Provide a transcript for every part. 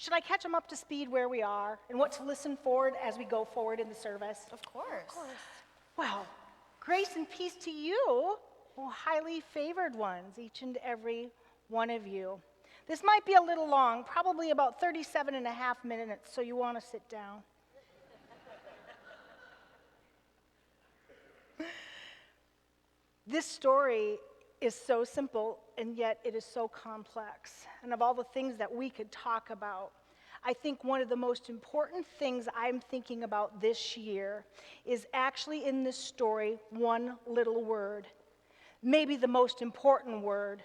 Should I catch them up to speed where we are and what to listen forward as we go forward in the service? Of course. Well, grace and peace to you, oh highly favored ones, each and every one of you. This might be a little long, probably about 37 and a half minutes, so you want to sit down. This story is so simple, and yet it is so complex. And of all the things that we could talk about, I think one of the most important things I'm thinking about this year is actually in this story, one little word. Maybe the most important word.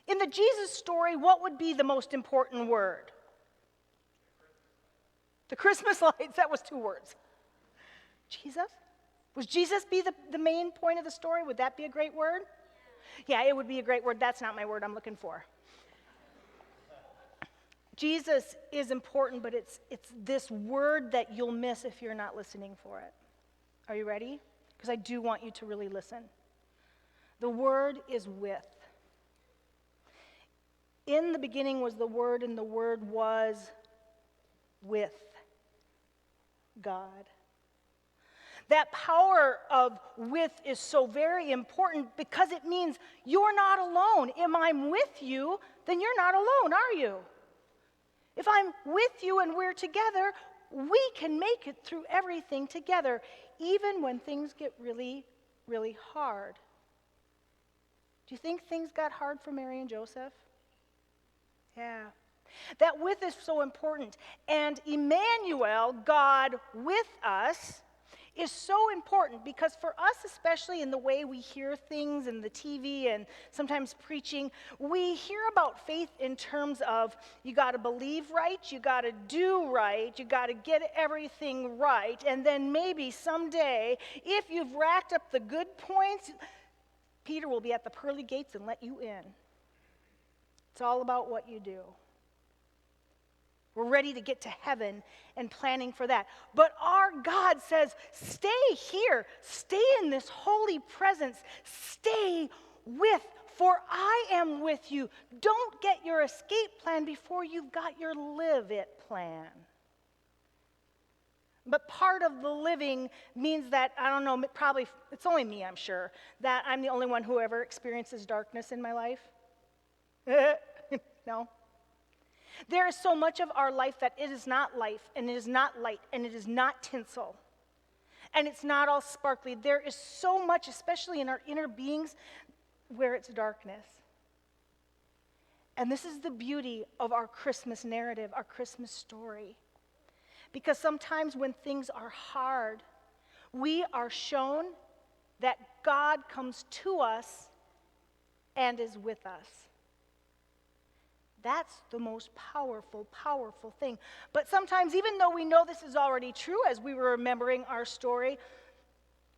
In the Jesus story, what would be the most important word? The Christmas lights, that was 2 words. Jesus? Would Jesus be the main point of the story? Would that be a great word? Yeah, it would be a great word. That's not my word I'm looking for. Jesus is important, but it's this word that you'll miss if you're not listening for it. Are you ready? Because I do want you to really listen. The word is with. In the beginning was the Word, and the Word was with God. That power of with is so very important because it means you're not alone. If I'm with you, then you're not alone, are you? If I'm with you and we're together, we can make it through everything together, even when things get really, really hard. Do you think things got hard for Mary and Joseph? Yeah. That with is so important. And Emmanuel, God with us, is so important because for us, especially in the way we hear things in the TV and sometimes preaching, we hear about faith in terms of you got to believe right, you got to do right, you got to get everything right, and then maybe someday, if you've racked up the good points, Peter will be at the pearly gates and let you in. It's all about what you do. We're ready to get to heaven and planning for that. But our God says, stay here. Stay in this holy presence. Stay with, for I am with you. Don't get your escape plan before you've got your live it plan. But part of the living means that, I don't know, probably, it's only me, I'm sure, that I'm the only one who ever experiences darkness in my life. No. There is so much of our life that it is not life, and it is not light, and it is not tinsel, and it's not all sparkly. There is so much, especially in our inner beings, where it's darkness. And this is the beauty of our Christmas narrative, our Christmas story. Because sometimes when things are hard, we are shown that God comes to us and is with us. That's the most powerful, powerful thing. But sometimes, even though we know this is already true, as we were remembering our story,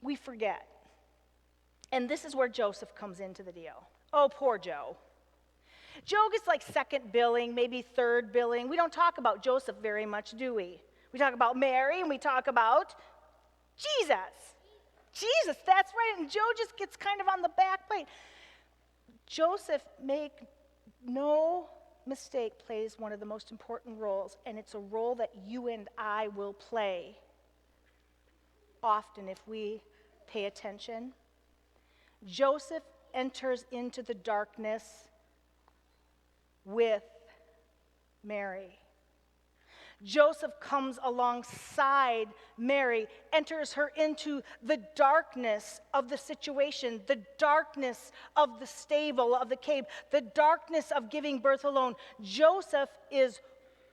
we forget. And this is where Joseph comes into the deal. Oh, poor Joe. Joe gets like second billing, maybe third billing. We don't talk about Joseph very much, do we? We talk about Mary, and we talk about Jesus. Jesus, that's right. And Joe just gets kind of on the back plate. Joseph, make no mistake, plays one of the most important roles, and it's a role that you and I will play often if we pay attention. Joseph enters into the darkness with Mary. Joseph comes alongside Mary, enters her into the darkness of the situation, the darkness of the stable, of the cave, the darkness of giving birth alone. Joseph is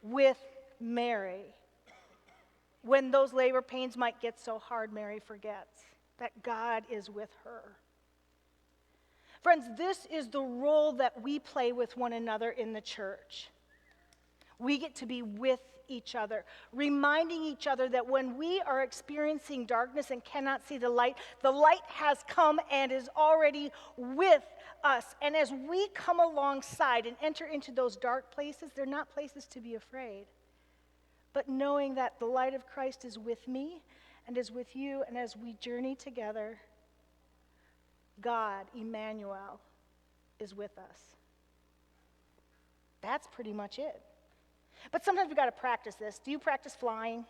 with Mary. When those labor pains might get so hard, Mary forgets that God is with her. Friends, this is the role that we play with one another in the church. We get to be with each other, reminding each other that when we are experiencing darkness and cannot see the light has come and is already with us. And as we come alongside and enter into those dark places, they're not places to be afraid. But knowing that the light of Christ is with me and is with you, and as we journey together, God, Emmanuel, is with us. That's pretty much it. But sometimes we got to practice this. Do you practice flying?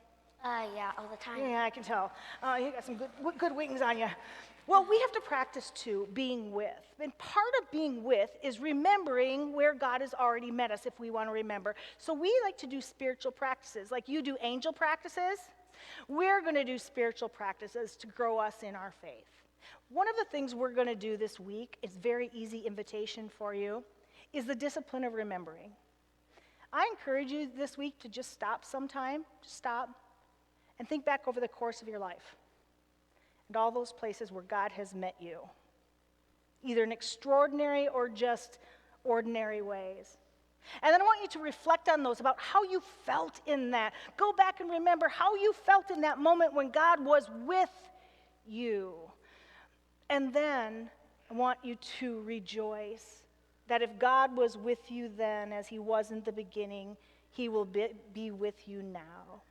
Yeah, all the time. Yeah, I can tell. You got some good wings on you. Well, we have to practice too, being with. And part of being with is remembering where God has already met us if we want to remember. So we like to do spiritual practices. Like you do angel practices, we're going to do spiritual practices to grow us in our faith. One of the things we're going to do this week, it's very easy invitation for you, is the discipline of remembering. I encourage you this week to just stop sometime, just stop, and think back over the course of your life and all those places where God has met you, either in extraordinary or just ordinary ways. And then I want you to reflect on those, about how you felt in that. Go back and remember how you felt in that moment when God was with you. And then I want you to rejoice that if God was with you then as he was in the beginning, he will be with you now.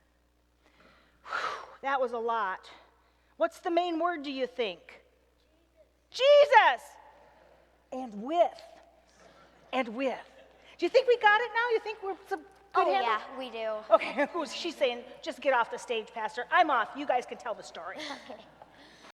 Whew, that was a lot. What's the main word, do you think? Jesus. And with. And with. Do you think we got it now? You think we're some good handle? Yeah, we do. Okay, she's saying, just get off the stage, Pastor. I'm off. You guys can tell the story. Okay.